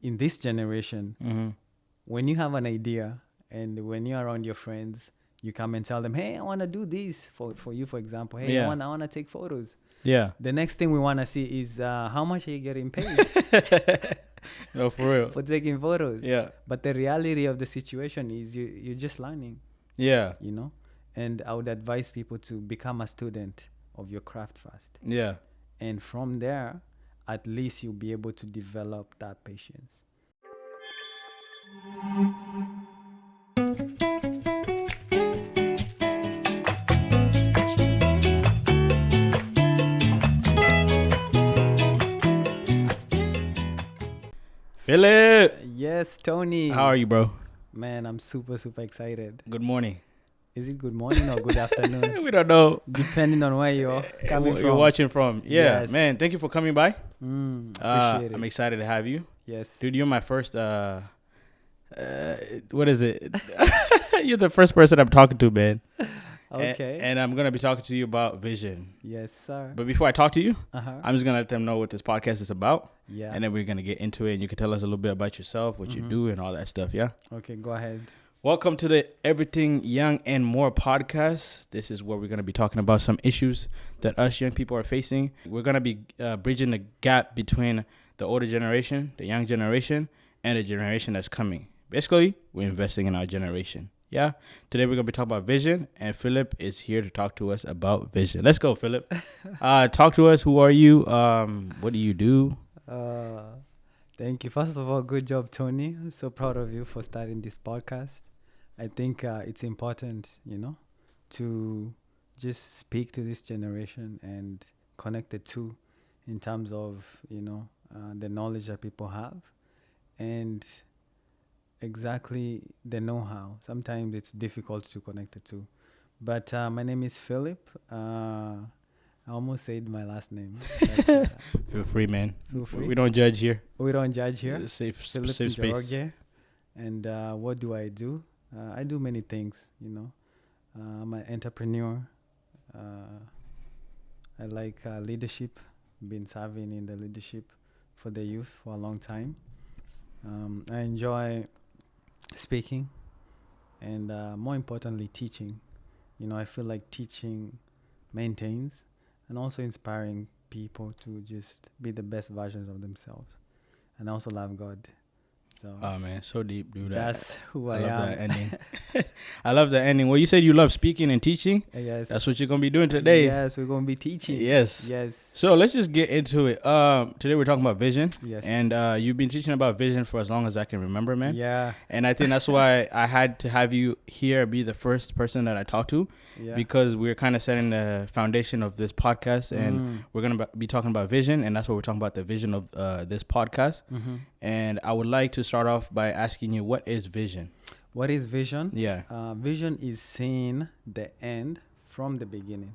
in this generation, Mm-hmm. when you have an idea and when you're around your friends, you come and tell them, hey, I want to do this for you, for example. Hey, Yeah. I want to take photos. Yeah. The next thing we want to see is how much are you getting paid No, for real. for taking photos? Yeah. But the reality of the situation is you're just learning, Yeah. you know? And I would advise people to become a student of your craft first. Yeah. And from there, at least you'll be able to develop that patience. Philip, Yes, Tony. how are you, bro? Man, I'm super, super excited. Good morning. Is it good morning or good afternoon? We don't know. Depending on where you're coming You're from. watching from. Yeah, Yes. man. Thank you for coming by. Appreciate I'm it. excited to have you, Yes. dude. You're my first. What is it? You're the first person I'm talking to, man. Okay. And I'm gonna be talking to you about vision. Yes, sir. But before I talk to you, Uh-huh. I'm just gonna let them know what this podcast is about, Yeah. and then we're gonna get into it. And you can tell us a little bit about yourself, what you Mhm. do, and all that stuff. Yeah. Okay, go ahead. Welcome to the Everything Young and More podcast. This is where we're going to be talking about some issues that us young people are facing. We're going to be bridging the gap between the older generation, the young generation, and the generation that's coming. Basically, we're investing in our generation. Yeah. Today we're going to be talking about vision, and Philip is here to talk to us about vision. Let's go, Philip. Talk to us. Who are you? What do you do? Thank you. First of all, good job, Tony. I'm so proud of you for starting this podcast. I think it's important, to just speak to this generation and connect the two in terms of, the knowledge that people have and exactly the know-how. Sometimes it's difficult to connect the two. But my name is Philip. I almost said my last name. But, Feel free, man. feel free. We don't judge here. We don't judge here. Safe Philip space. Njoroge. And what do? I do many things, I'm an entrepreneur. I like leadership, been serving in the leadership for the youth for a long time. I enjoy speaking and more importantly, teaching. I feel like teaching maintains and also inspiring people to just be the best versions of themselves. And I also love God. So Oh man, so deep, dude. that's who I love am. that ending. I love that ending. Well, you said you love speaking and teaching. Yes. That's what you're gonna be doing today. Yes, we're gonna be teaching. Yes. Yes. So let's just get into it. Today we're talking about vision. Yes. And you've been teaching about vision for as long as I can remember, man. Yeah. And I think that's why I had to have you here be the first person that I talk to, Yeah. because we're kind of setting the foundation of this podcast, and we're gonna be talking about vision, and that's what we're talking about, the vision of this podcast. Mm-hmm. And I would like to start off by asking you, what is vision? What is vision? Yeah. Vision is seeing the end from the beginning.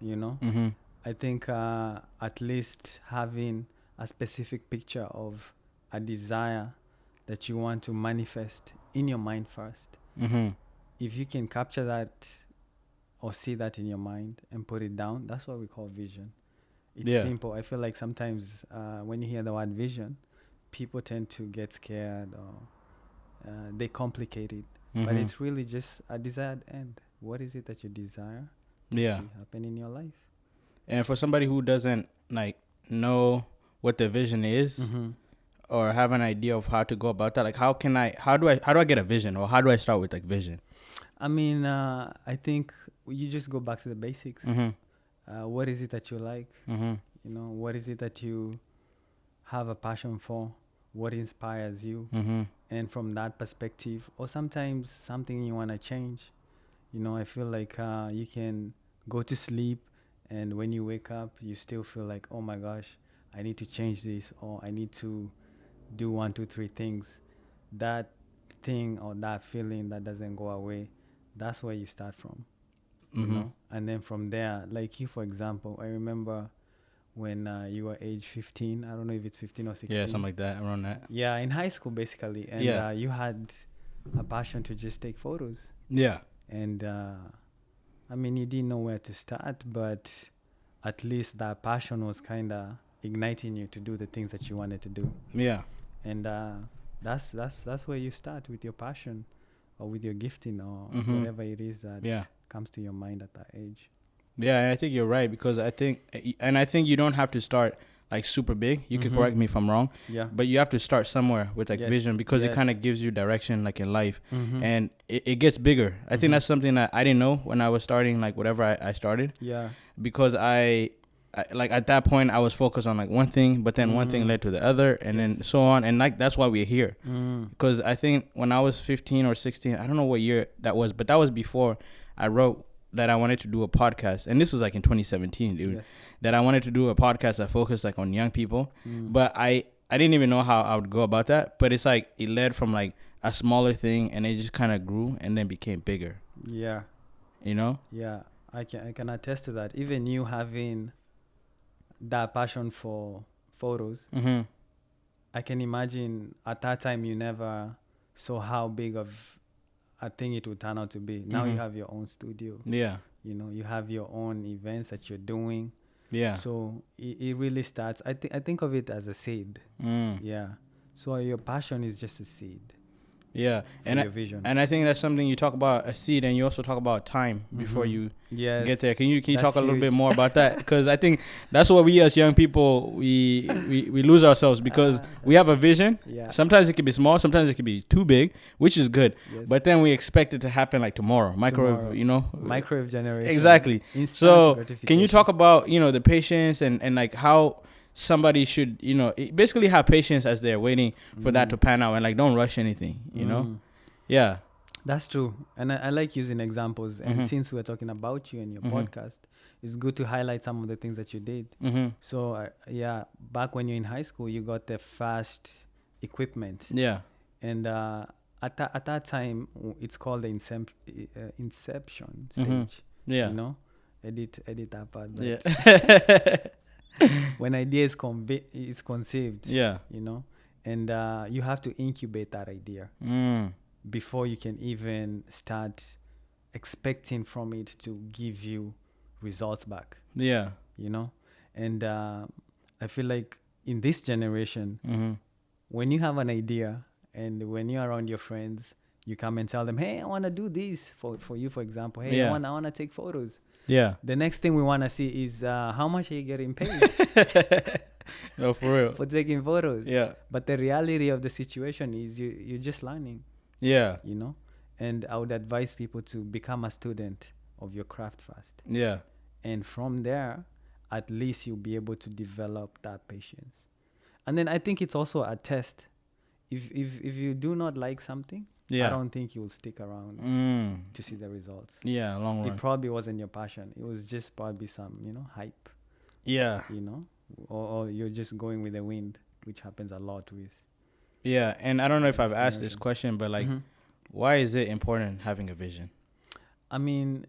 Mm-hmm. I think at least having a specific picture of a desire that you want to manifest in your mind first. Mm-hmm. If you can capture that or see that in your mind and put it down, that's what we call vision. It's Yeah. simple. I feel like sometimes when you hear the word vision, people tend to get scared or they complicate it. But Mhm. it's really just a desired end. What is it that you desire to Yeah. see happen in your life? And for somebody who doesn't know what the vision is, or have an idea of how to go about that, how do I get a vision, or how do I start with vision? I mean, I think you just go back to the basics. Mm-hmm. What is it that you like? Mm-hmm. What is it that you have a passion for? What inspires you? Mm-hmm. And from that perspective, or sometimes something you want to change. I feel like you can go to sleep, and when you wake up, you still feel like, oh my gosh, I need to change this, or I need to do 1, 2, 3 things. That thing or that feeling that doesn't go away, that's where you start from. Mm-hmm. And then from there, like you, for example, I remember when you were age 15. I don't know if it's 15 or 16. Yeah, something like that, around that. Yeah, in high school, basically. And Yeah. you had a passion to just take photos. Yeah. And, I mean, you didn't know where to start, but at least that passion was kind of igniting you to do the things that you wanted to do. Yeah. And that's where you start with your passion or with your gifting or Mhm. whatever it is that Yeah. comes to your mind at that age. Yeah, and I think you're right because I think you don't have to start like super big. You can Mhm. correct me if I'm wrong, Yeah. but you have to start somewhere with like Yes. vision because it Yes. kind of gives you direction like in life, Mhm. and it gets bigger. I think Mhm. that's something that I didn't know when I was starting like whatever I started Yeah. because I like at that point I was focused on like one thing, but then one thing led to the other, and then Yes. so on, and like that's why we're here. Mm. Because I think when I was 15 or 16, I don't know what year that was, but that was before I wrote that I wanted to do a podcast. And this was like in 2017, dude, Yes. that I wanted to do a podcast that focused like on young people. Mm. But I didn't even know how I would go about that. But it's like it led from like a smaller thing and it just kind of grew and then became bigger, Yeah. you know? Yeah. I can attest to that. Even you having that passion for photos, Mm-hmm. I can imagine at that time you never saw how big of a thing it would turn out to be. Now you Mhm. have your own studio. Yeah. You know, you have your own events that you're doing. Yeah. So it really starts. I think of it as a seed. Mm. Yeah. So your passion is just a seed Yeah. for And your vision. I think that's something you talk about a seed, and you also talk about time before Mhm. you Yes. get there. Can you That's talk a little bit huge. more about that? Because I think that's what we as young people we lose ourselves because we have a vision. Yeah. Sometimes it could be small, sometimes it could be too big, which is good. Yes. But then we expect it to happen like tomorrow, Tomorrow. you know. Microwave generation. Exactly. Instant So gratification. can you talk about the patience and like how somebody should basically have patience as they're waiting for that to pan out and like don't rush anything, you know? Mm. Yeah. That's true. And I like using examples. And Mhm. since we're talking about you and your Mhm. podcast, it's good to highlight some of the things that you did. Mm-hmm. So, back when you're in high school, you got the fast equipment. Yeah. And at that time, it's called the inception stage. Mhm. Yeah. You know? Edit that part. But Yeah. when idea is conceived, Yeah. you know? And you have to incubate that idea Mm. before you can even start expecting from it to give you results back, Yeah. you know? And I feel like in this generation, Mm-hmm. when you have an idea and when you're around your friends, you come and tell them, hey, I want to do this for you, for example. Hey, Yeah. I want to take photos. Yeah. The next thing we want to see is how much are you getting paid No, for real. for taking photos? Yeah. But the reality of the situation is you're just learning, Yeah. you know? And I would advise people to become a student of your craft first. Yeah. And from there, at least you'll be able to develop that patience. And then I think it's also a test. If you do not like something, Yeah. I don't think you will stick around Mm. to see the results. Yeah. Long It run. probably wasn't your passion. It was just probably some, hype, Yeah. or you're just going with the wind, which happens a lot with. Yeah. And I don't know if I've asked this Generation. question, but like, Mhm. why is it important having a vision? I mean,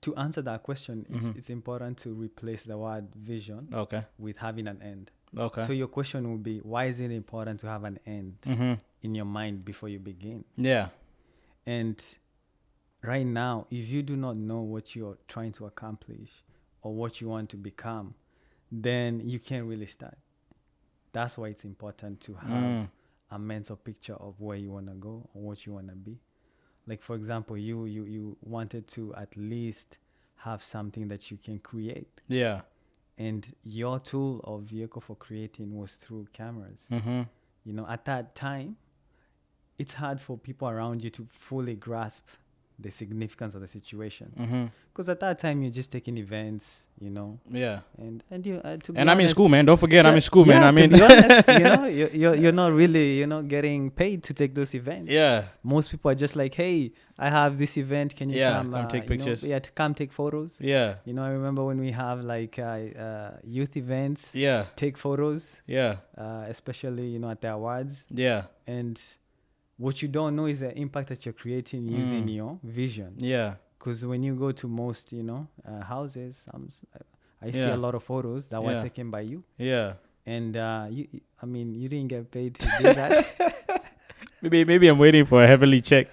to answer that question, Mhm. it's important to replace the word vision Okay. with having an end. Okay. So your question would be, why is it important to have an end Mm-hmm. in your mind before you begin? Yeah. And right now, if you do not know what you're trying to accomplish or what you want to become, then you can't really start. That's why it's important to have a mental picture of where you want to go or what you want to be. Like, for example, you wanted to at least have something that you can create. Yeah. And your tool or vehicle for creating was through cameras. Mm-hmm. At that time, it's hard for people around you to fully grasp the significance of the situation. Mm-hmm. Because at that time, you're just taking events, Yeah. and you to be And I'm in honest, school, man. Don't forget, I'm in school, man. yeah, I mean, to be honest, you're not really, getting paid to take those events. yeah. Most people are just like, hey, I have this event. Can you Yeah, come? come take pictures. To come take photos. Yeah. I remember when we have like youth events, Yeah. take photos, Yeah. especially, at the awards. Yeah. And what you don't know is the impact that you're creating using your vision. Yeah. Because when you go to most, houses, I see Yeah. a lot of photos that were Yeah. taken by you. Yeah. And you didn't get paid to do that. Maybe I'm waiting for a heavenly check.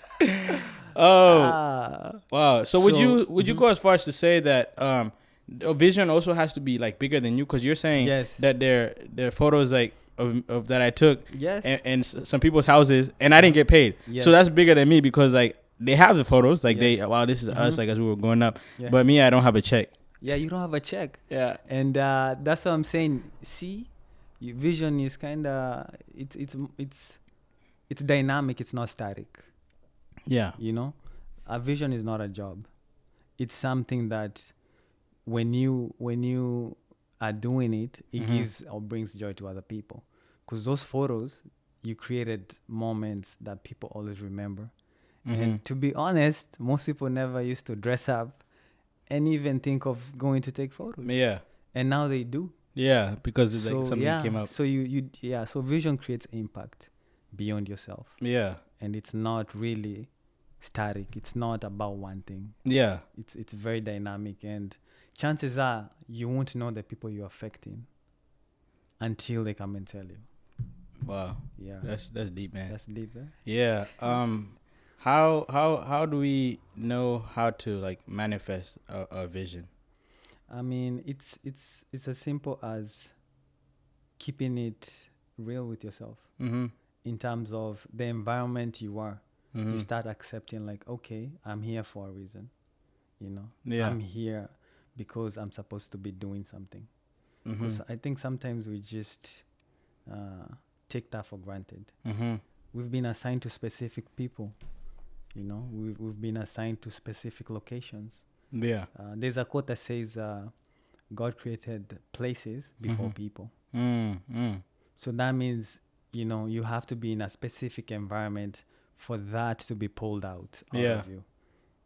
Oh. Wow. So would you go as far as to say that a vision also has to be like bigger than you? Because you're saying Yes. that their photos like of that I took Yes. and some people's houses, and I didn't get paid. Yes. So that's bigger than me because like they have the photos, like Yes. they wow, this is us, like as we were growing up. Yeah. But me, I don't have a check. Yeah, you don't have a check. Yeah. And that's what I'm saying. See, vision is kind of it's dynamic. It's not static. Yeah. You know, a vision is not a job. It's something that when you are doing it, it gives or brings joy to other people. Because those photos, you created moments that people always remember. And to be honest, most people never used to dress up and even think of going to take photos. Yeah. And now they do. Yeah, because it's like something came up. So so vision creates impact beyond yourself. Yeah. And it's not really static. It's not about one thing. Yeah. It's very dynamic, and chances are you won't know the people you're affecting until they come and tell you. Wow. Yeah. That's deep, man. That's deep, eh? Yeah. How do we know how to like manifest a vision? I mean, it's as simple as keeping it real with yourself. In terms of the environment you are. You start accepting like, okay, I'm here for a reason. You know, I'm here because I'm supposed to be doing something. Because I think sometimes we just take that for granted. We've been assigned to specific people. You know, we've been assigned to specific locations. Yeah. There's a quote that says, God created places before people. So that means, you know, you have to be in a specific environment for that to be pulled out of you.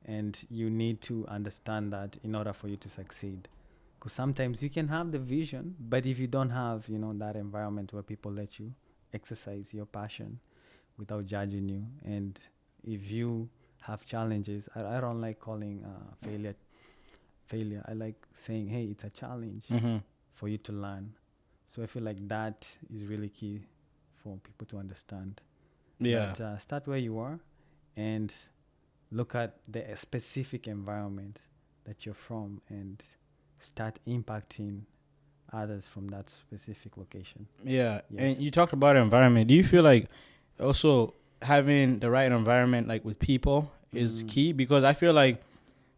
And you need to understand that in order for you to succeed. Because sometimes you can have the vision, but if you don't have, you know, that environment where people let you exercise your passion without judging you, and if you have challenges, I don't like calling failure. I like saying, hey, it's a challenge for you to learn. So I feel like that is really key for people to understand. Yeah. But, start where you are and look at the specific environment that you're from and start impacting others from that specific location. Yeah. Yes. And you talked about environment. Do you feel like also having the right environment, like with people, is key? Because I feel like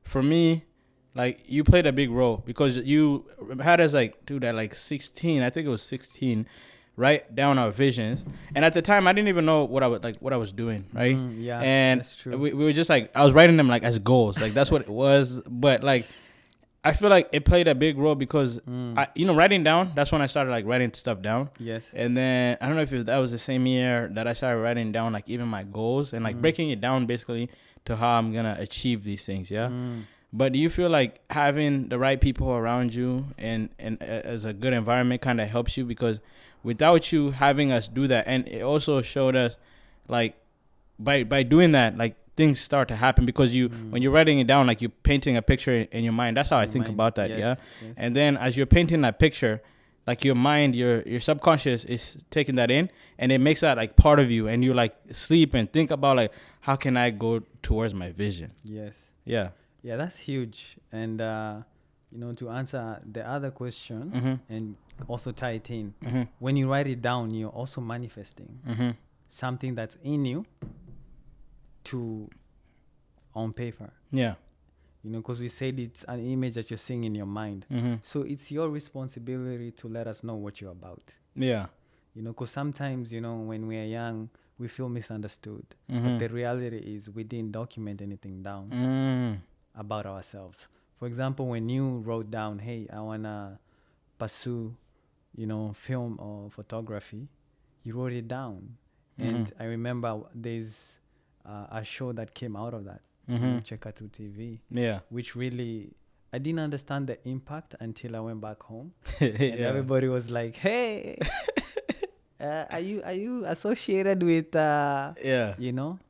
for me, like you played a big role because you had us like, dude, at like 16, I think it was 16, write down our visions. And at the time, I didn't even know what I was doing, right? Yeah, and that's true. we were just like, I was writing them like as goals, like that's what it was. But like, I feel like it played a big role because writing down. That's when I started like writing stuff down. Yes. And then I don't know if that was the same year that I started writing down like even my goals and like breaking it down basically to how I'm gonna achieve these things. Yeah. But do you feel like having the right people around you and as a good environment kind of helps you? Because without you having us do that, and it also showed us like by doing that, like things start to happen because you when you're writing it down, like you're painting a picture in your mind. That's how I think about that. Yes. And then as you're painting that picture, like your mind, your subconscious is taking that in, and it makes that like part of you, and you like sleep and think about like, how can I go towards my vision? Yes. Yeah. Yeah, that's huge. And to answer the other question and also tie it in, when you write it down, you're also manifesting something that's in you to on paper. Yeah. Because we said it's an image that you're seeing in your mind. So it's your responsibility to let us know what you're about. Yeah. Because sometimes, when we're young, we feel misunderstood. But the reality is we didn't document anything down about ourselves. For example, when you wrote down, hey, I want to pursue, film or photography, you wrote it down. And I remember there's a show that came out of that. Chekatu TV, which really I didn't understand the impact until I went back home. And everybody was like, "Hey, are you associated with Chekatu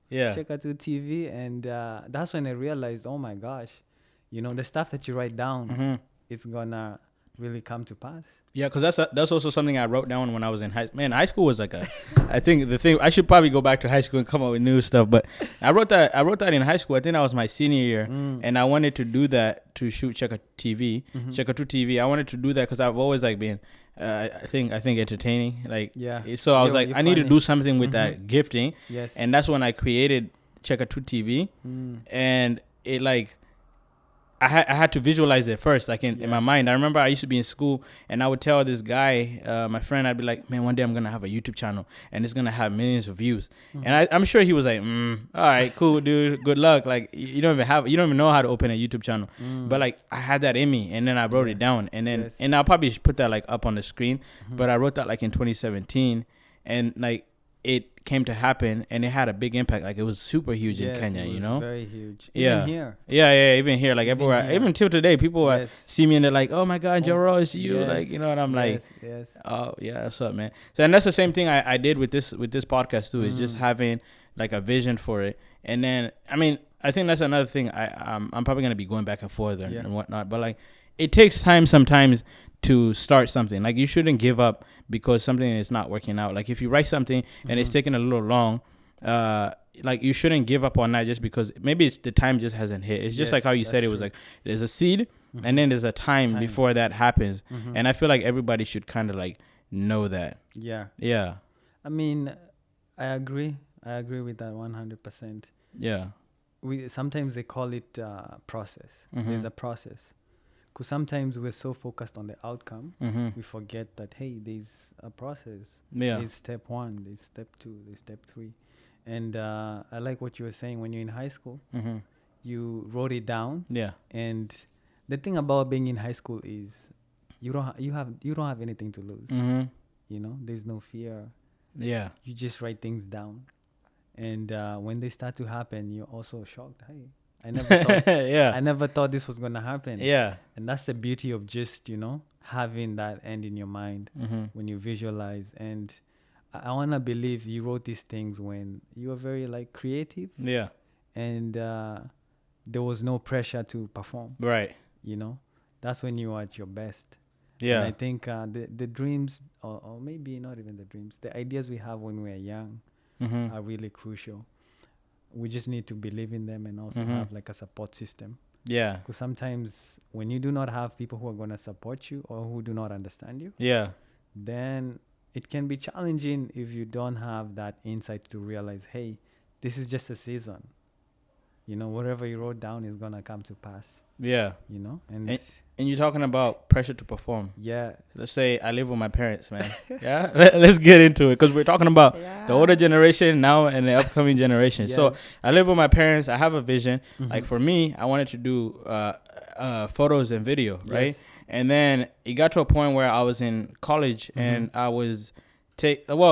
TV?" And that's when I realized, oh my gosh, the stuff that you write down, it's gonna really come to pass. Yeah, because that's also something I wrote down when I was in high school was like I think the thing I should probably go back to high school and come up with new stuff. But I wrote that in high school. I think that was my senior year, and I wanted to do that to shoot Chekatu TV. I wanted to do that because I've always like been I think entertaining. Like, Yeah. so I was like, You're I need to funny. do something with Mhm. that gifting, Yes. and that's when I created Checker 2 TV, and it like I had to visualize it first, like in my mind. I remember I used to be in school, and I would tell this guy, my friend, I'd be like, man, one day I'm gonna have a YouTube channel, and it's gonna have millions of views. And I'm sure he was like, all right, cool, dude, good luck. Like, you don't even know how to open a YouTube channel, but like I had that in me, and then I wrote it down, and then Yes. and I'll probably put that like up on the screen, but I wrote that like in 2017, and like it came to happen, and it had a big impact. Like, it was super huge in Kenya, it was you know. very huge. Yeah. Even here. Yeah, even here, like Even everywhere, here. even till today, people Yes. see me and they're like, "Oh my God, Oh, Jaro, it's you!" Like, you know, and I'm like, yes. "Oh yeah, what's up, man?" So, and that's the same thing I did with this podcast too. Is just having like a vision for it, and then I mean, I think that's another thing. I'm probably gonna be going back and forth and whatnot, but like, it takes time sometimes to start something. Like, you shouldn't give up because something is not working out. Like, if you write something and it's taking a little long, like, you shouldn't give up on that just because maybe it's the time just hasn't hit. It's just like how you said it was like there's a seed and then there's a time before that happens. And I feel like everybody should kind of like know that. Yeah. I mean, I agree with that 100%. Yeah. We sometimes they call it process. There's a process, because sometimes we're so focused on the outcome, we forget that, hey, there's a process. There's step 1, there's step 2, there's step 3. And I like what you were saying. When you're in high school, you wrote it down. And the thing about being in high school is you don't have anything to lose. You know, there's no fear. You just write things down, and when they start to happen, you're also shocked. Hey, I never thought I never thought this was gonna happen. And that's the beauty of just, you know, having that end in your mind when you visualize. And I wanna believe you wrote these things when you were very like creative. And there was no pressure to perform. You know, that's when you are at your best. And I think the dreams, or maybe not even the dreams, the ideas we have when we're young are really crucial. We just need to believe in them and also have like a support system. Because sometimes when you do not have people who are going to support you or who do not understand you, then it can be challenging if you don't have that insight to realize, hey, this is just a season. You know, whatever you wrote down is going to come to pass. You know, and you're talking about pressure to perform. Let's say I live with my parents, man. Let's get into it, because we're talking about the older generation now and the upcoming generation. So I live with my parents. I have a vision. Like, for me, I wanted to do photos and video, right? And then it got to a point where I was in college and I was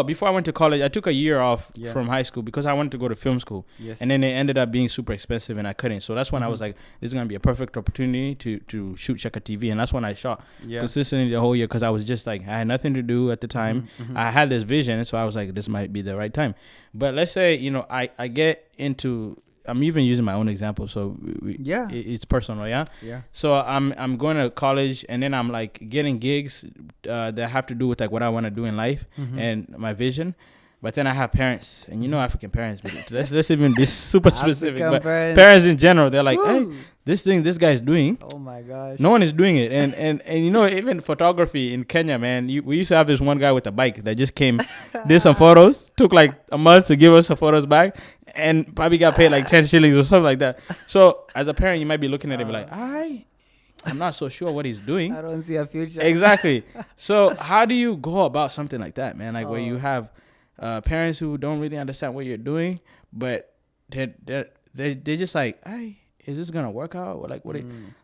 before I went to college, I took a year off from high school because I wanted to go to film school. And then it ended up being super expensive and I couldn't. So that's when I was like, this is going to be a perfect opportunity to shoot Checker TV. And that's when I shot consistently the whole year, because I was just like, I had nothing to do at the time. I had this vision. So I was like, this might be the right time. But let's say, you know, I get into, I'm even using my own example, so it's personal, So I'm going to college, and then I'm like getting gigs that have to do with like what I want to do in life and my vision. But then I have parents, and you know African parents. But let's even be super specific. But parents in general, they're like, hey, this thing this guy's doing. Oh my gosh. No one is doing it, and you know, even photography in Kenya, man. We used to have this one guy with a bike that just came, did some photos, took like a month to give us some photos back, and probably got paid like 10 shillings or something like that. So as a parent, you might be looking at him like, I'm not so sure what he's doing. I don't see a future. Exactly. So how do you go about something like that, man? Like where you have parents who don't really understand what you're doing, but they're just like, hey, is this gonna work out? Or like, what?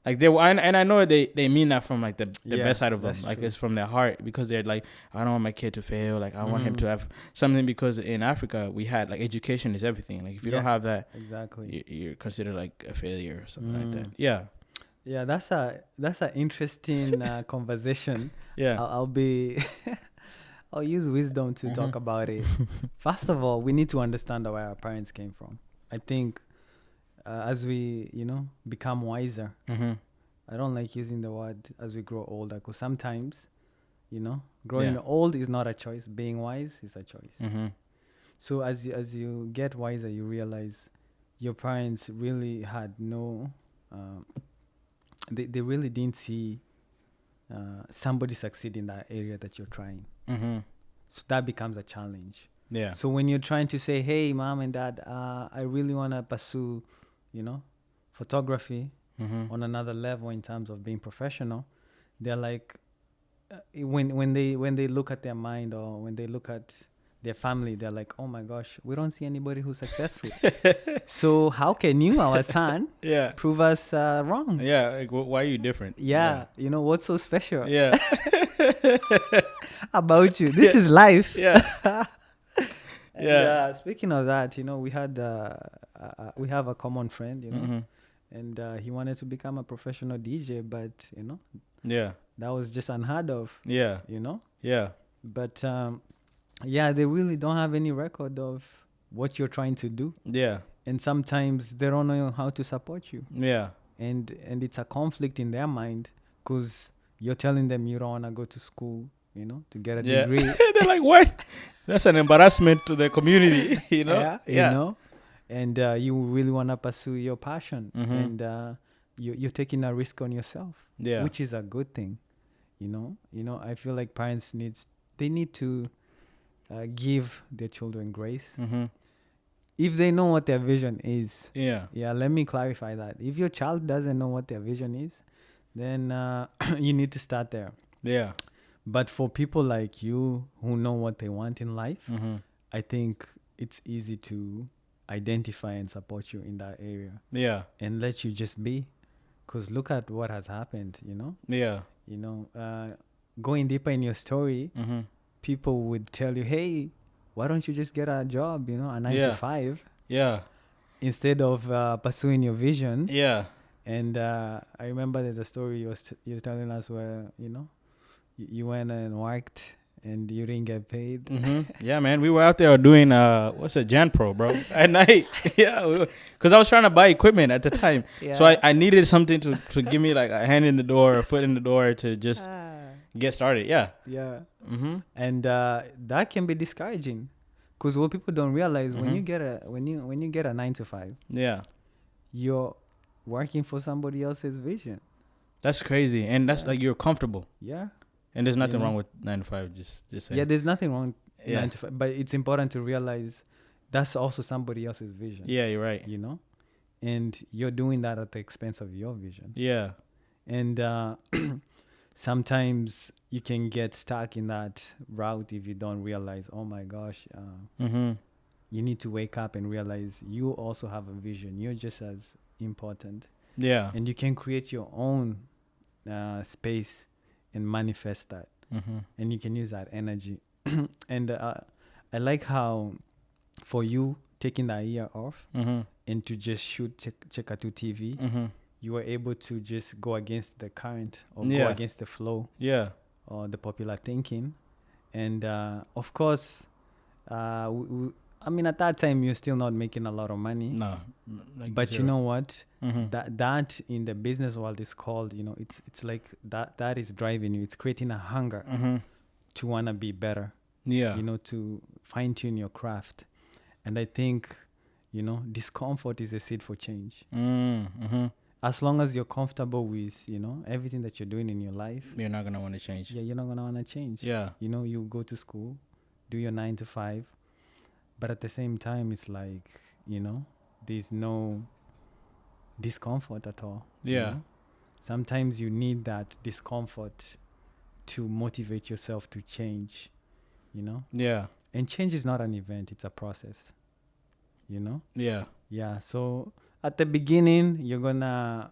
Like they and I know they mean that from like the best side of them. Like true. It's from their heart, because they're like, I don't want my kid to fail. Like I want him to have something, because in Africa we had like education is everything. Like if you don't have that, you're considered like a failure or something like that. Yeah, that's an interesting conversation. I'll use wisdom to talk about it. First of all, we need to understand where our parents came from. I think as we, become wiser, I don't like using the word as we grow older, because sometimes, growing old is not a choice. Being wise is a choice. So as you get wiser, you realize your parents really had no, they really didn't see somebody succeed in that area that you're trying. Mm-hmm. So that becomes a challenge. Yeah. So when you're trying to say, hey, mom and dad, I really want to pursue, photography Mm-hmm. on another level in terms of being professional, they're like, when they look at their mind or when they look at their family, they're like, oh my gosh, we don't see anybody who's successful. So how can you, our son, Yeah. prove us wrong? Yeah. Like, why are you different? Yeah, what's so special Yeah. about you? This is life. Yeah. And Yeah. speaking of that, we have a common friend, Mm-hmm. and he wanted to become a professional DJ, but Yeah. that was just unheard of, Yeah. Yeah. But they really don't have any record of what you're trying to do, Yeah. and sometimes they don't know how to support you, Yeah. and it's a conflict in their mind because you're telling them you don't want to go to school, to get a Yeah. degree. They're like, what? That's an embarrassment to the community, Yeah. And you really want to pursue your passion, Mhm. and you're taking a risk on yourself, Yeah. which is a good thing. I feel like parents need to give their children grace Mm-hmm. if they know what their vision is. Yeah. Yeah, let me clarify that. If your child doesn't know what their vision is, then you need to start there. Yeah. But for people like you who know what they want in life, Mm-hmm. I think it's easy to identify and support you in that area Yeah. and let you just be. Because look at what has happened, Yeah. Going deeper in your story, Mm-hmm. people would tell you, hey, why don't you just get a job, a 9 Yeah. to 5, Yeah. instead of pursuing your vision. Yeah. And I remember there's a story you're telling us where, you went and worked and you didn't get paid. Mm-hmm. Yeah, man. We were out there doing what's a Jan Pro, bro, at night. Yeah, because I was trying to buy equipment at the time, so I needed something to give me like a hand in the door, a foot in the door to just get started. Yeah. Yeah. Mm-hmm. And that can be discouraging, because what people don't realize, when Mhm. you get a 9 to 5, Yeah. you're working for somebody else's vision. That's crazy, and that's Yeah. like you're comfortable, Yeah. and there's nothing know? wrong with 9 to 5. Just saying. Yeah, there's nothing wrong with Yeah. 9 to 5, but it's important to realize that's also somebody else's vision. Yeah, you're right. And you're doing that at the expense of your vision. Yeah. And sometimes you can get stuck in that route if you don't realize, oh my gosh, Mm-hmm. you need to wake up and realize you also have a vision. You're just as important. Yeah. And you can create your own space and manifest that. Mm-hmm. And you can use that energy. And I like how, for you, taking that year off Mm-hmm. and to just shoot Chekatu TV, Mm-hmm. you were able to just go against the current or Yeah. go against the flow Yeah. or the popular thinking. And of course, at that time, you're still not making a lot of money. No. Like But you zero. know what? Mm-hmm. That in the business world is called, it's like that is driving you. It's creating a hunger Mm-hmm. to want to be better, Yeah. to fine tune your craft. And I think, discomfort is a seed for change. Mm-hmm. As long as you're comfortable with, everything that you're doing in your life, You're not gonna want to change. yeah, you're not going to want to change. Yeah. You go to school, do your 9 to 5, but at the same time, it's like, there's no discomfort at all. Yeah. Sometimes you need that discomfort to motivate yourself to change, Yeah. and change is not an event, it's a process, Yeah. Yeah, so at the beginning, you're gonna,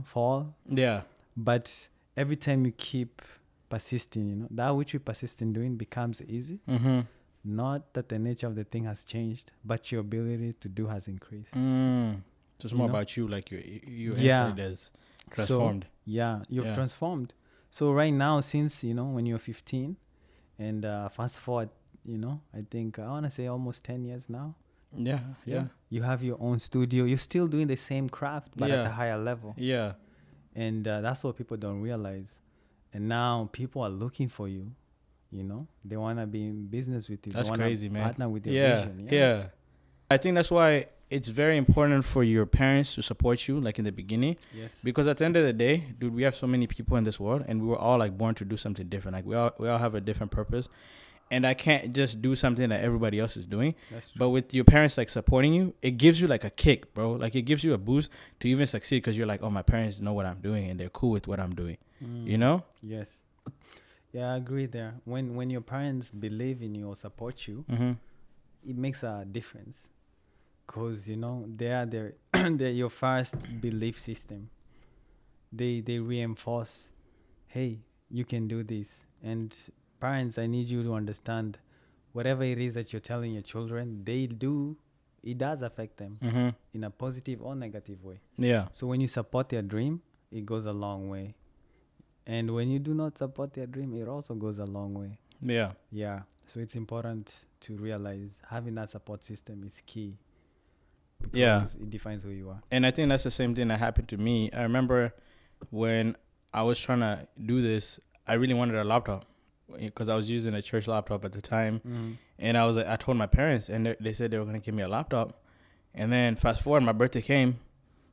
fall, Yeah. but every time you keep persisting, that which you persist in doing becomes easy. Mm-hmm. Not that the nature of the thing has changed, but your ability to do has increased. So it's more know? about you, like you Yeah. inside is transformed. So, yeah, you've Yeah. transformed. So right now, since, when you're 15, and fast forward, I think I want to say almost 10 years now. Yeah. Yeah. You have your own studio. You're still doing the same craft, but at Yeah. a higher level. Yeah. And that's what people don't realize. And now people are looking for you. They want to be in business with you. That's they wanna crazy, man. partner with your Yeah. vision. Yeah. I think that's why it's very important for your parents to support you, like in the beginning, Yes. because at the end of the day, dude, we have so many people in this world, and we were all like born to do something different. Like we all have a different purpose, and I can't just do something that everybody else is doing. That's true. But with your parents like supporting you, it gives you like a kick, bro. Like it gives you a boost to even succeed because you're like, oh, my parents know what I'm doing and they're cool with what I'm doing. You know? Yes. Yeah, I agree there. When your parents believe in you or support you, Mm-hmm. it makes a difference. Cause they are they're your first belief system. They reinforce, hey, you can do this. And parents, I need you to understand, whatever it is that you're telling your children, it does affect them Mm-hmm. in a positive or negative way. Yeah. So when you support their dream, it goes a long way. And when you do not support their dream, it also goes a long way. Yeah. Yeah. So it's important to realize having that support system is key, because Yeah. it defines who you are. And I think that's the same thing that happened to me. I remember when I was trying to do this, I really wanted a laptop because I was using a church laptop at the time. Mm-hmm. And I told my parents, and they said they were going to give me a laptop. And then fast forward, my birthday came,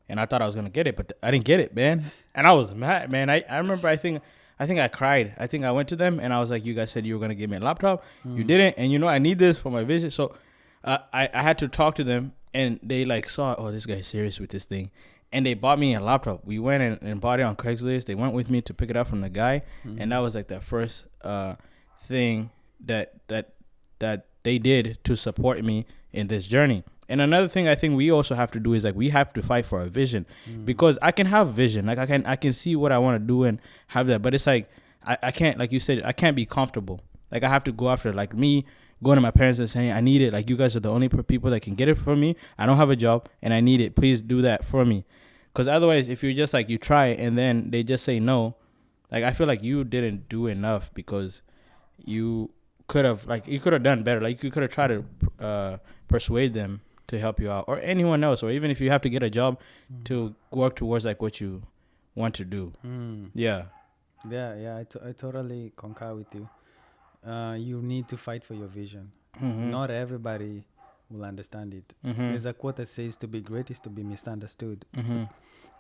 and I thought I was going to get it, but I didn't get it, man. And I was mad, man. I remember, I think I cried. I think I went to them, and I was like, you guys said you were going to give me a laptop. You didn't. And, I need this for my visit. So I had to talk to them, and they, like, saw, oh, this guy's serious with this thing. And they bought me a laptop. We went and bought it on Craigslist. They went with me to pick it up from the guy. Mm-hmm. And that was, like, the first thing that they did to support me in this journey. And another thing I think we also have to do is, like, we have to fight for a vision, because I can have vision. Like, I can see what I want to do and have that. But it's like, I can't, like you said, I can't be comfortable. Like, I have to go after it. Like me going to my parents and saying, I need it. Like, you guys are the only people that can get it for me. I don't have a job and I need it. Please do that for me. Because otherwise, if you're just like, you try and then they just say no, like, I feel like you didn't do enough, because you could have done better. Like, you could have tried to persuade them to help you out, or anyone else, or even if you have to get a job to work towards, like, what you want to do. Yeah. Yeah, I totally concur with you. You need to fight for your vision. Mm-hmm. Not everybody will understand it. Mm-hmm. There's a quote that says, to be great is to be misunderstood. Mm-hmm.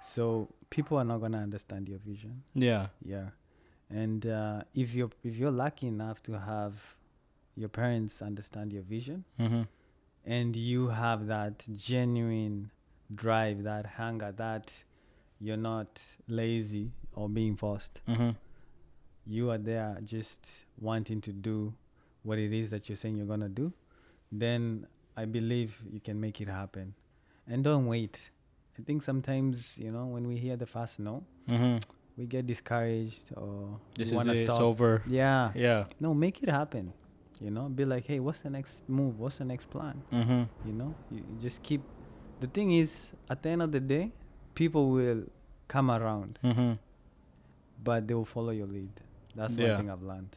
So people are not going to understand your vision. Yeah. Yeah. And if you're lucky enough to have your parents understand your vision, Mm-hmm. and you have that genuine drive, that hunger, that you're not lazy or being forced, Mm-hmm. you are there just wanting to do what it is that you're saying you're going to do, then I believe you can make it happen. And don't wait. I think sometimes, when we hear the first no, Mm-hmm. we get discouraged, or This we is want to it. stop. It's over. Yeah. Yeah. No, make it happen. Be like, hey, what's the next move? What's the next plan? Mm-hmm. You just keep. The thing is, at the end of the day, people will come around, Mm-hmm. but they will follow your lead. That's Yeah. one thing I've learned.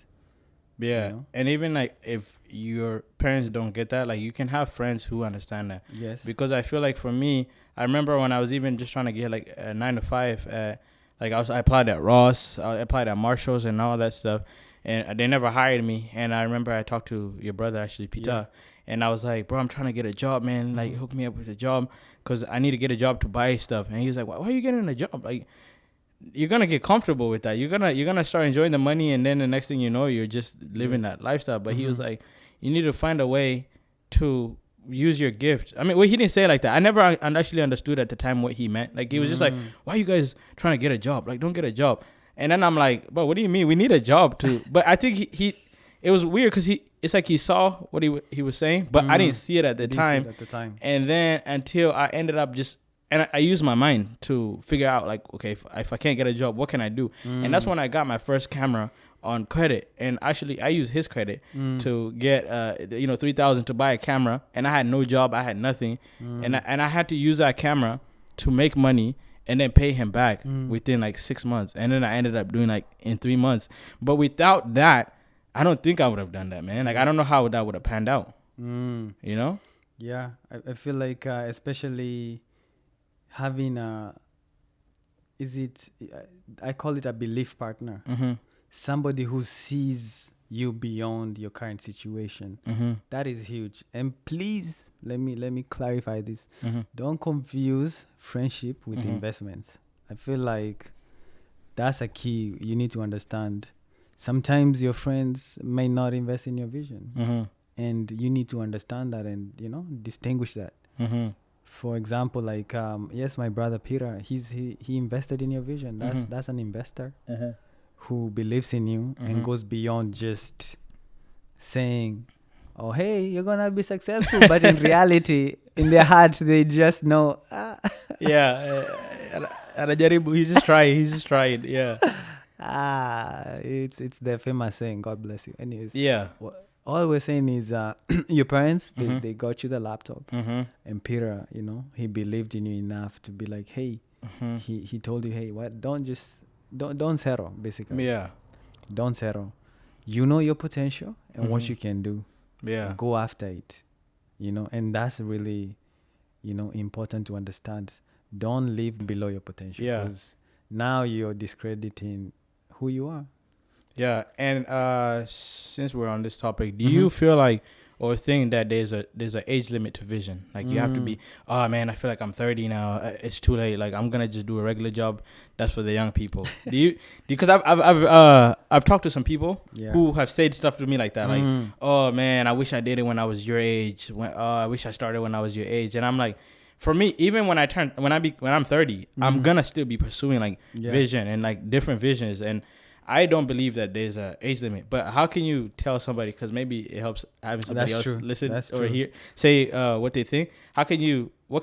Yeah. And even, like, if your parents don't get that, like, you can have friends who understand that. Yes. Because I feel like for me, I remember when I was even just trying to get, like, a 9 to 5, like, I applied at Ross, I applied at Marshall's and all that stuff, and they never hired me. And I remember I talked to your brother, actually, Peter, and I was like, bro, I'm trying to get a job, man. Like, hook me up with a job, because I need to get a job to buy stuff. And he was like, why are you getting a job? Like, you're gonna get comfortable with that. You're gonna start enjoying the money, and then the next thing you know, you're just living that lifestyle. But he was like, you need to find a way to use your gift. I mean, well, he didn't say it like that. I never actually understood at the time what he meant. Like, he was just like, why are you guys trying to get a job? Like, don't get a job. And then I'm like, but what do you mean? We need a job too. But I think it was weird, because it's like he saw what he was saying, but I didn't see it at the time. And then until I ended up and I used my mind to figure out, like, okay, if I can't get a job, what can I do? And that's when I got my first camera on credit. And actually, I used his credit to get, $3,000 to buy a camera. And I had no job. I had nothing. And I had to use that camera to make money and then pay him back within, like, 6 months. And then I ended up doing, like, in 3 months. But without that, I don't think I would have done that, man. Like, I don't know how that would have panned out. Yeah, I feel like especially having I call it a belief partner. Somebody who sees you beyond your current situation. Mm-hmm. That is huge. And please let me clarify this. Mm-hmm. Don't confuse friendship with Mhm. investments. I feel like that's a key you need to understand. Sometimes your friends may not invest in your vision, Mm-hmm. and you need to understand that and distinguish that. Mm-hmm. For example, like yes, my brother Peter, he invested in your vision. Mhm. That's an investor Mm-hmm. who believes in you Mhm. and goes beyond just saying, "Oh, hey, you're gonna be successful," but in reality, in their heart, they just know. Yeah. Anajaribu. He's just trying. He's just trying. Yeah. It's the famous saying. God bless you. Anyways, Yeah. all we're saying is, your parents Mhm. they got you the laptop, Mm-hmm. and Peter, he believed in you enough to be like, hey, Mm-hmm. he told you, hey, what? Don't settle. Basically, Yeah. don't settle. You know your potential and what Mhm. you can do. Yeah. Go after it. And that's really, important to understand. Don't live below your potential, Yeah. because now you're discrediting who you are. Yeah. And since we're on this topic, do Mhm. you feel like or think that there's a age limit to vision? Like you have to be, oh man, I feel like I'm 30 now. It's too late. Like I'm gonna just do a regular job. That's for the young people. Do you? Because I've talked to some people Yeah. who have said stuff to me like that. Like, Mm. oh man, I wish I did it when I was your age. I wish I started when I was your age. And I'm like, for me, even when I'm 30, I'm gonna still be pursuing like Yeah. vision and like different visions. And I don't believe that there's a age limit. But how can you tell somebody? Because maybe it helps having somebody That's else true. listen That's or true. hear say what they think. What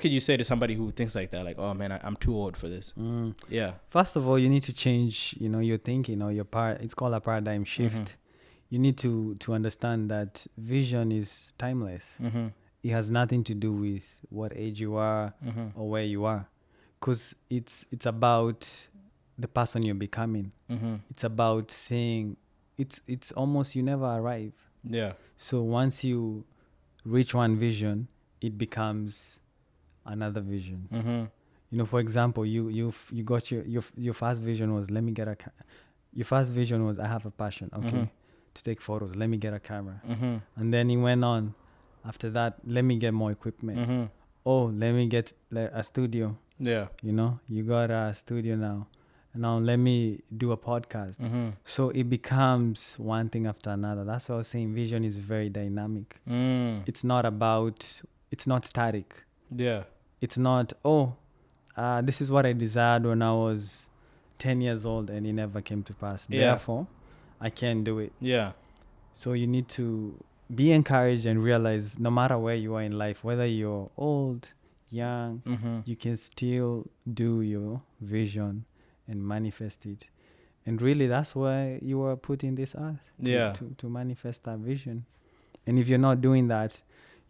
can you say to somebody who thinks like that? Like, oh man, I'm too old for this. Mm. Yeah. First of all, you need to change, your thinking or it's called a paradigm shift. Mhm. You need to understand that vision is timeless. Mm-hmm. It has nothing to do with what age you are Mm-hmm. or where you are, because it's about the person you're becoming. Mm-hmm. It's about saying it's almost you never arrive. Yeah. So once you reach one vision, it becomes another vision. Mm-hmm. For example, you got your first vision was, let me get your first vision was, I have a passion, okay, Mhm. to take photos, let me get a camera. Mm-hmm. And then he went on, after that, let me get more equipment. Mm-hmm. Oh, let me get a studio. Yeah. You got a studio now. Now let me do a podcast. Mm-hmm. So it becomes one thing after another. That's why I was saying vision is very dynamic. Mm. It's not static. Yeah. It's not, this is what I desired when I was 10 years old and it never came to pass. Yeah. Therefore, I can't do it. Yeah. So you need to be encouraged and realize no matter where you are in life, whether you're old, young, Mm-hmm. you can still do your vision and manifest it. And really, that's why you were put in this earth, Yeah. to manifest that vision. And if you're not doing that,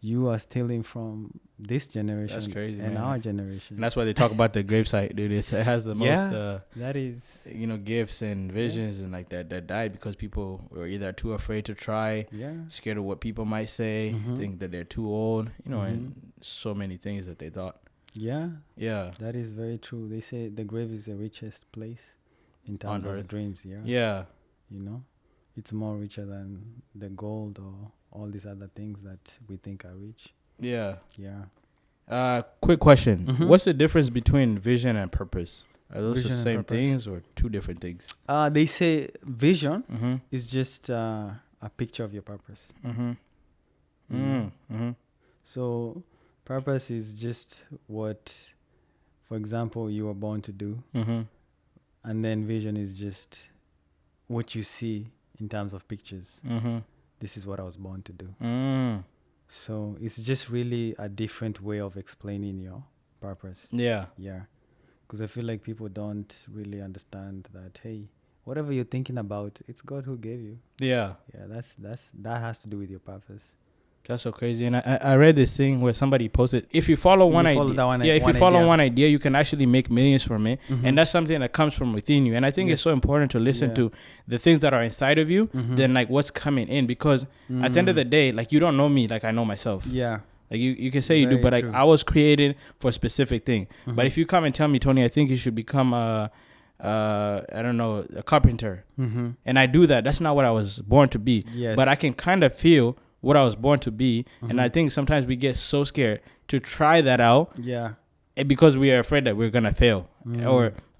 you are stealing from this generation. That's crazy, and man. our generation. And that's why they talk about the gravesite, dude. It has the most That is, gifts and visions and like that died because people were either too afraid to try, scared of what people might say, Mhm. think that they're too old, Mhm. and so many things that they thought. Yeah, Yeah. that is very true. They say the grave is the richest place in terms On of earth. dreams. Yeah. Yeah. It's more richer than the gold or all these other things that we think are rich. Yeah. Yeah. Quick question. Mhm. What's the difference between vision and purpose? Are those Vision the and same purpose. things or two different things? They say vision Mm-hmm. is just a picture of your purpose. Mm-hmm. Mhm. Mm-hmm. So purpose is just what, for example, you were born to do. Mm-hmm. And then vision is just what you see in terms of pictures. Mm-hmm. This is what I was born to do. Mm. So it's just really a different way of explaining your purpose. Yeah. Yeah. Because I feel like people don't really understand that, hey, whatever you're thinking about, it's God who gave you. Yeah. Yeah, that has to do with your purpose. That's so crazy. And I read this thing where somebody posted, if you follow one idea, if you follow one idea, you can actually make millions from it. Mhm. And that's something that comes from within you. And I think it's Yes. so important to listen Yeah. to the things that are inside of you Mhm. than like what's coming in. Because at the end of the day, like you don't know me like I know myself. Yeah. Like you can say you do, Very but like true. I was created for a specific thing. Mhm. But if you come and tell me, Tony, I think you should become a I don't know, a carpenter, Mm-hmm. and I do that. That's not what I was born to be. Yes. But I can kind of feel what I was born to be, and Mm-hmm. I think sometimes we get so scared to try that out Yeah. because we are afraid that we're gonna fail,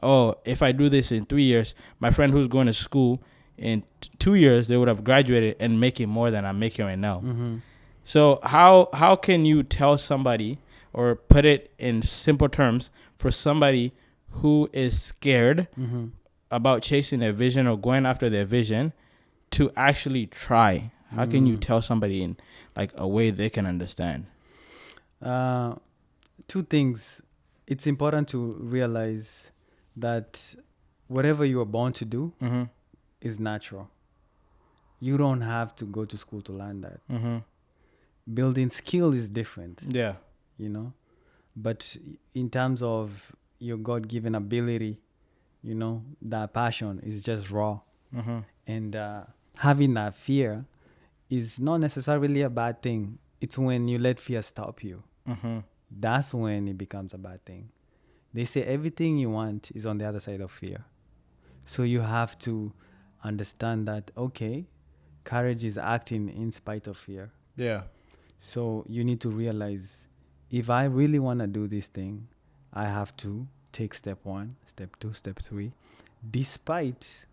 or if I do this in 3 years, my friend who's going to school in 2 years, they would have graduated and making more than I'm making right now. Mm-hmm. So how can you tell somebody or put it in simple terms for somebody who is scared Mm-hmm. about chasing their vision or going after their vision to actually try? How can you tell somebody in like a way they can understand? Two things. It's important to realize that whatever you are born to do Mm-hmm. is natural. You don't have to go to school to learn that. Mm-hmm. Building skill is different, Yeah. you know. But in terms of your God-given ability, you know, that passion is just raw. Mm-hmm. And having that fear is not necessarily a bad thing. It's when you let fear stop you. Mm-hmm. That's when it becomes a bad thing. They say everything you want is on the other side of fear. So you have to understand that, okay, courage is acting in spite of fear. Yeah. So you need to realize if I really want to do this thing, I have to take step 1, step 2, step 3, despite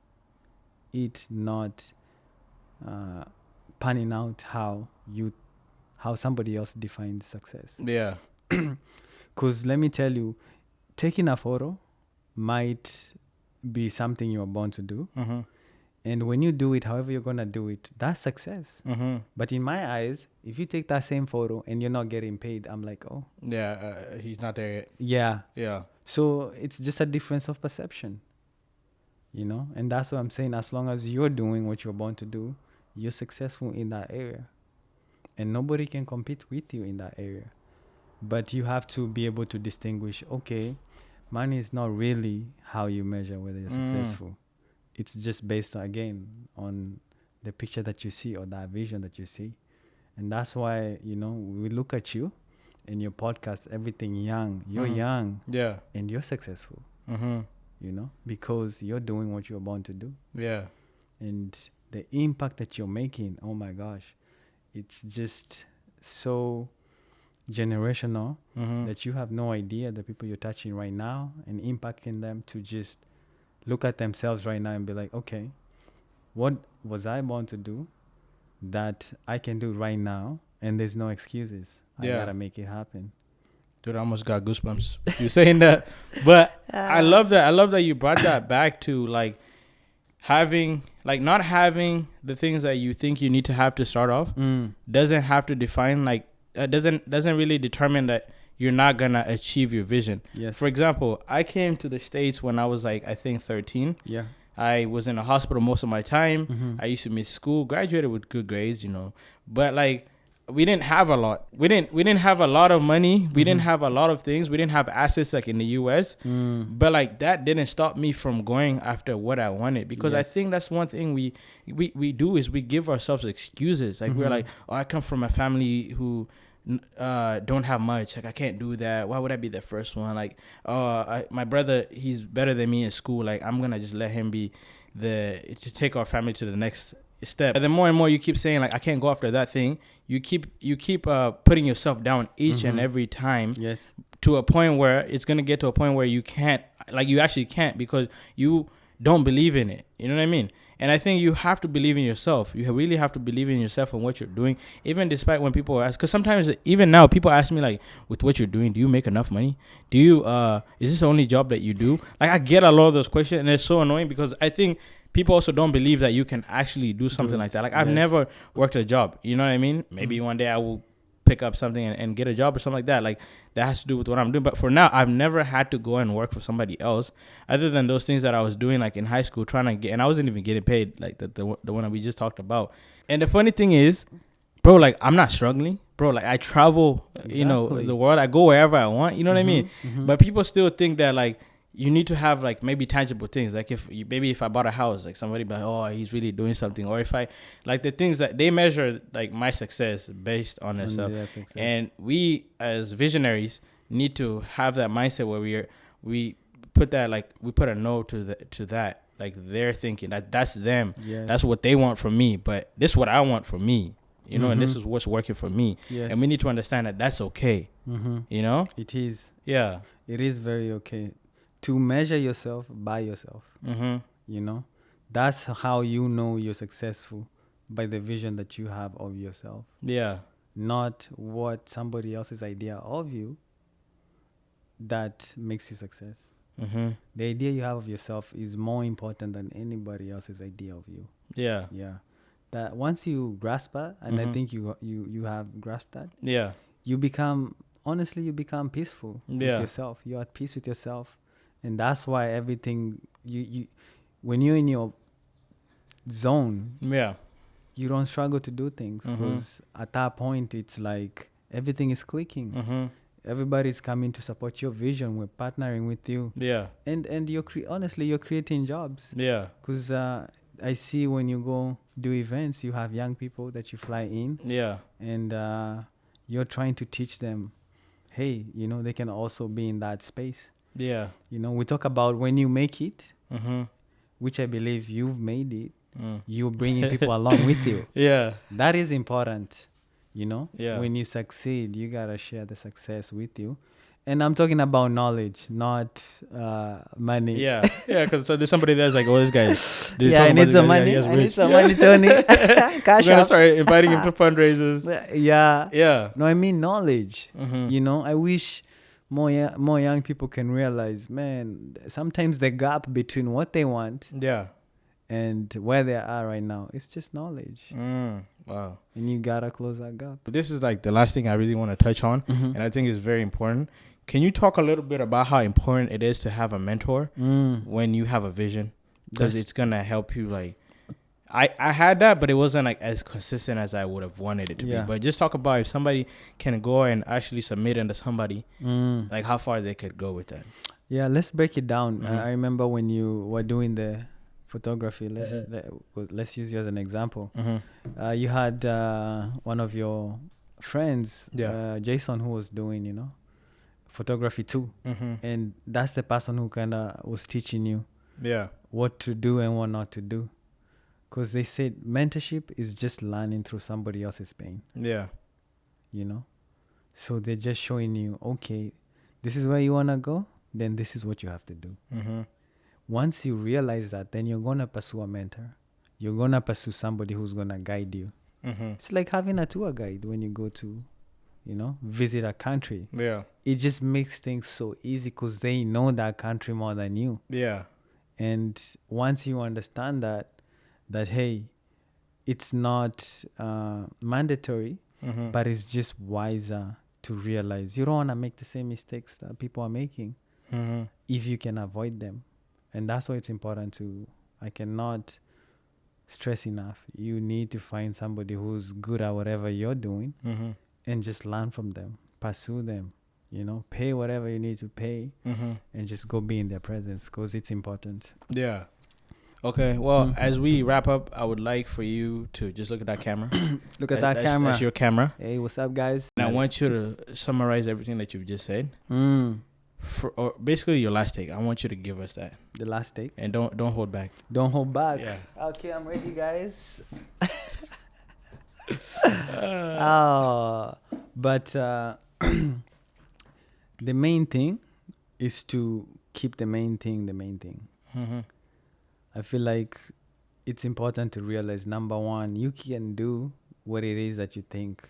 it not panning out how somebody else defines success. Yeah. Because let me tell you, taking a photo might be something you are born to do. Mm-hmm. And when you do it, however you're going to do it, that's success. Mm-hmm. But in my eyes, if you take that same photo and you're not getting paid, I'm like, oh, Yeah. He's not there yet. yeah. Yeah. So it's just a difference of perception, you know? And that's what I'm saying. As long as you're doing what you're born to do, you're successful in that area. And nobody can compete with you in that area. But you have to be able to distinguish, okay, money is not really how you measure whether you're successful. It's just based, again, on the picture that you see or that vision that you see. And that's why, you know, we look at you in your podcast, everything young. You're young Yeah. and you're successful, Mm-hmm. you know, because you're doing what you're born to do. Yeah. And the impact that you're making, oh my gosh, it's just so generational that you have no idea the people you're touching right now and impacting them to just look at themselves right now and be like, okay, what was I born to do that I can do right now? And there's no excuses. I Yeah. gotta make it happen. Dude, I almost got goosebumps. You saying that, but I love that. I love that you brought that back to like having, like not having the things that you think you need to have to start off doesn't have to define like doesn't really determine that you're not gonna achieve your vision. Yes. For example, I came to the States when I was like I think 13. Yeah. I was in a hospital most of my time. Mm-hmm. I used to miss school, graduated with good grades, you know. But like we didn't have a lot. We didn't have a lot of money. We didn't have a lot of things. We didn't have assets like in the US. But like that didn't stop me from going after what I wanted, because I Yes. think that's one thing we do is we give ourselves excuses. Like we're like, oh, I come from a family who don't have much, like I can't do that. Why would I be the first one? Like, my brother, he's better than me in school, like I'm gonna just let him be to take our family to the next step. And the more and more you keep saying like I can't go after that thing, you keep putting yourself down each and every time, Yes. to a point where it's gonna get to a point where you can't, like you actually can't, because you don't believe in it. You know what I mean? And I think you have to believe in yourself. You really have to believe in yourself and what you're doing, even despite when people ask. Because sometimes, even now, people ask me like, with what you're doing, do you make enough money? Do you, is this the only job that you do? Like, I get a lot of those questions, and it's so annoying because I think people also don't believe that you can actually do something like that. Like, I've never worked a job. You know what I mean? Maybe one day I will pick up something and get a job or something like that. Like, that has to do with what I'm doing. But for now, I've never had to go and work for somebody else, other than those things that I was doing like in high school, trying to get, and I wasn't even getting paid, like the one that we just talked about. And the funny thing is, bro, like I'm not struggling, bro. Like I travel, you know, the world. I go wherever I want. You know what I mean? But people still think that like you need to have like maybe tangible things. Like if I bought a house, like somebody be like, oh, he's really doing something. Or if I, like the things that they measure like my success based on themselves. And we as visionaries need to have that mindset where we put that like we put a no to that. Like they're thinking that's them. Yes. That's what they want from me. But this is what I want from me. You know, and this Mhm. is what's working for me. Yes. And we need to understand that that's okay. Mm-hmm. You know? It is. Yeah. It is very okay to measure yourself by yourself. Mm-hmm. You know, that's how you know you're successful, by the vision that you have of yourself, Yeah. not what somebody else's idea of you that makes you success. Mm-hmm. The idea you have of yourself is more important than anybody else's idea of you. Yeah. Yeah. That once you grasp that, and I Mhm. think you have grasped that, Yeah. you become peaceful with Yeah. yourself. You're at peace with yourself. And that's why everything you when you're in your zone, Yeah. you don't struggle to do things, Mhm. because at that point it's like everything is clicking. Mm-hmm. Everybody's coming to support your vision. We're partnering with you, Yeah. and you're honestly you're creating jobs, Yeah. because I see when you go do events, you have young people that you fly in, Yeah. and you're trying to teach them, hey, they can also be in that space. Yeah. We talk about when you make it, Mm-hmm. which I believe you've made it, Mm. you're bringing people along with you. Yeah. That is important. Yeah. When you succeed, you gotta share the success with you. And I'm talking about knowledge, not money. Yeah. Yeah. Because so there's somebody there's like, oh, this guy's. Yeah, I need some money. I need some money, Tony. We're Cash gonna out. start inviting him to fundraisers. Yeah. Yeah. No, I mean knowledge. Mm-hmm. I wish more young people can realize, man, sometimes the gap between what they want Yeah. and where they are right now, it's just knowledge. Wow. And you gotta close that gap. This is like the last thing I really want to touch on, and I think it's very important. Can you talk a little bit about how important it is to have a mentor when you have a vision? Because it's gonna help you. Like, I had that, but it wasn't like as consistent as I would have wanted it to be. But just talk about if somebody can go and actually submit into somebody, like how far they could go with that. Yeah, let's break it down. I remember when you were doing the photography. Let's use you as an example. You had one of your friends, Jason, who was doing photography too, and that's the person who kind of was teaching you what to do and what not to do, because they said mentorship is just learning through somebody else's pain. So they're just showing you, okay, this is where you want to go, then this is what you have to do. Once you realize that, then you're going to pursue a mentor. You're going to pursue somebody who's going to guide you. It's like having a tour guide when you go to, visit a country. It just makes things so easy because they know that country more than you. And once you understand that, hey, it's not mandatory, but it's just wiser to realize you don't want to make the same mistakes that people are making if you can avoid them. And that's why it's important I cannot stress enough. You need to find somebody who's good at whatever you're doing and just learn from them, pursue them, pay whatever you need to pay and just go be in their presence because it's important. Yeah. Okay. Well, as we wrap up, I would like for you to just look at that camera. Look at that camera. That's your camera. Hey, what's up, guys? And I want you to summarize everything that you've just said. Or basically your last take. I want you to give us that. The last take. And don't hold back. Don't hold back. Yeah. Okay, I'm ready, guys. But the main thing is to keep the main thing. I feel like it's important to realize, number one, you can do what it is that you think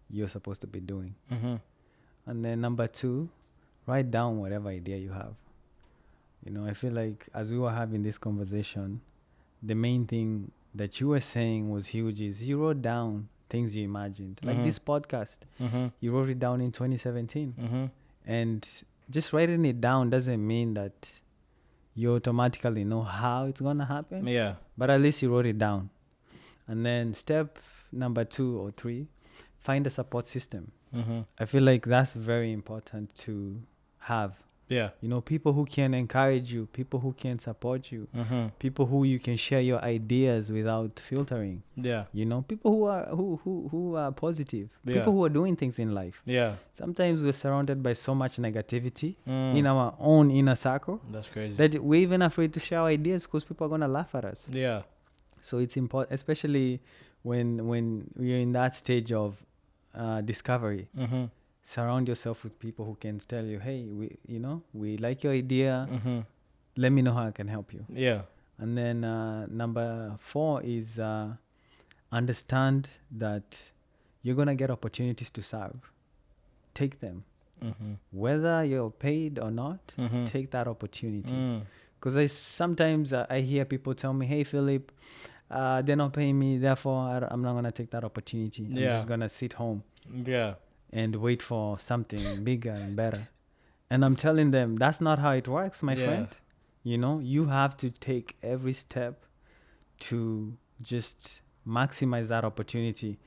you're supposed to be doing. And then number two, write down whatever idea you have. I feel like as we were having this conversation, the main thing that you were saying was huge is you wrote down things you imagined. Like this podcast, you wrote it down in 2017. And just writing it down doesn't mean that you automatically know how it's going to happen. Yeah. But at least you wrote it down. And then step number 2 or 3, find a support system. I feel like that's very important to have. Yeah. You know, people who can encourage you, people who can support you, Mm-hmm. people who you can share your ideas without filtering. Yeah. You know, people who are positive, Yeah. people who are doing things in life. Yeah. Sometimes we're surrounded by so much negativity Mm. in our own inner circle That's crazy. that we're even afraid to share our ideas because people are gonna laugh at us. Yeah. So it's important, especially when you're in that stage of discovery. Mm-hmm. Surround yourself with people who can tell you, hey, we like your idea. Mm-hmm. Let me know how I can help you. Yeah. And then number 4 is understand that you're gonna get opportunities to serve. Take them, Mm-hmm. whether you're paid or not. Mm-hmm. Take that opportunity. Mm. Because sometimes I hear people tell me, hey, Philip, they're not paying me, therefore I'm not going to take that opportunity. Yeah. I'm just going to sit home Yeah. and wait for something bigger and better. And I'm telling them, that's not how it works, my Yeah. friend. You know, you have to take every step to just maximize that opportunity.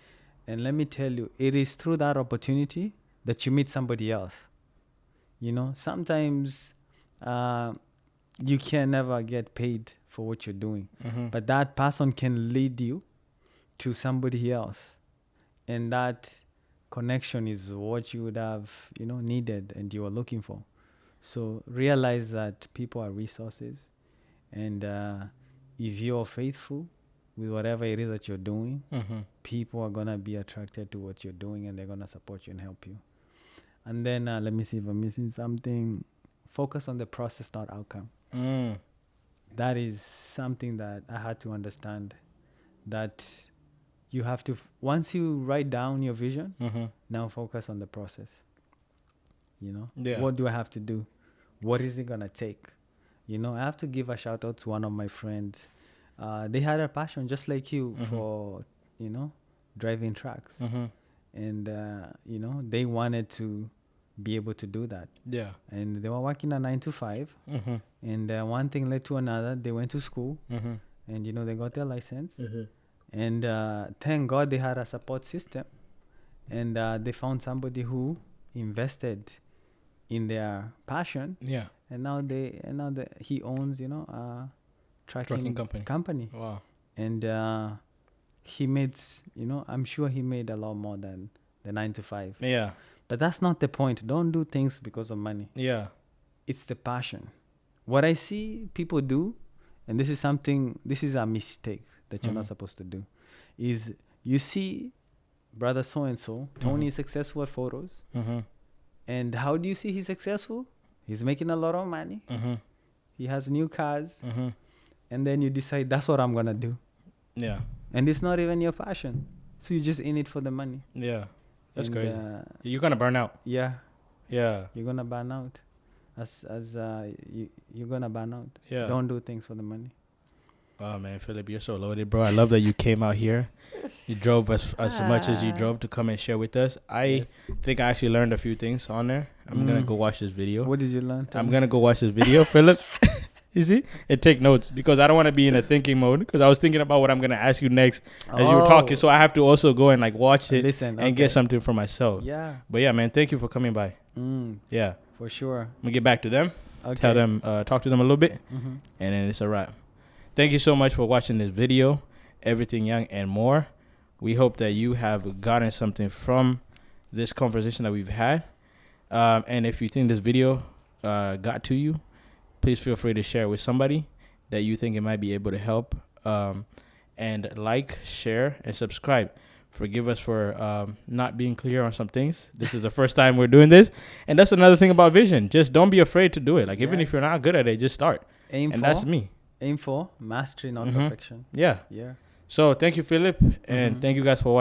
And let me tell you, it is through that opportunity that you meet somebody else. You know, sometimes you can never get paid for what you're doing, Mm-hmm. but that person can lead you to somebody else, and that connection is what you would have, needed and you were looking for. So realize that people are resources, and if you're faithful with whatever it is that you're doing, Mm-hmm. people are gonna be attracted to what you're doing, and they're gonna support you and help you. And then let me see if I'm missing something. Focus on the process, not outcome. Mm. That is something that I had to understand, that you have to, once you write down your vision, Mm-hmm. now focus on the process. Yeah. What do I have to do? What is it gonna take? I have to give a shout out to one of my friends. They had a passion just like you Mhm. for driving trucks, Mm-hmm. and they wanted to be able to do that, Yeah. and they were working a 9 to 5, Mm-hmm. and one thing led to another. They went to school, Mm-hmm. and they got their license, Mm-hmm. and thank God they had a support system, and they found somebody who invested in their passion, Yeah. and now he owns a Trucking trucking company. Wow. and he made I'm sure he made a lot more than the 9 to 5. Yeah. But that's not the point. Don't do things because of money. Yeah. It's the passion. What I see people do, and this is a mistake that you're not Mhm. supposed to do, is you see brother so and so, Tony is successful at photos, Mm-hmm. and how do you see he's successful? He's making a lot of money. Mm-hmm. He has new cars, Mm-hmm. and then you decide that's what I'm gonna do, Yeah. and it's not even your passion. So you're just in it for the money. Yeah. That's And, crazy. You're gonna burn out. Yeah, Yeah. you're gonna burn out. You're gonna burn out. Yeah. Don't do things for the money. Oh man, Philip, you're so loaded, bro. I love that you came out here. You drove as much as you drove to come and share with us. I Yes. think I actually learned a few things on there. I'm gonna Mm. go watch this video. What did you learn? I'm gonna go watch this video, Philip. You see, and take notes because I don't want to be in a thinking mode. Because I was thinking about what I'm gonna ask you next as you were talking, so I have to also go and like watch it Listen and get something for myself. Yeah. But yeah, man, thank you for coming by. Yeah, For sure. I'm gonna get back to them. Okay. Tell them, talk to them a little bit, Mm-hmm. and then it's a wrap. Thank you so much for watching this video, Everything Young and More. We hope that you have gotten something from this conversation that we've had. And if you think this video got to you, please feel free to share it with somebody that you think it might be able to help. And like, share, and subscribe. Forgive us for not being clear on some things. This is the first time we're doing this. And that's another thing about vision. Just don't be afraid to do it. Like, even Yeah. if you're not good at it, just start. Aim And for that's me. mastery, not Mhm. perfection. Yeah. Yeah. So thank you, Philip. And Mhm. thank you guys for watching.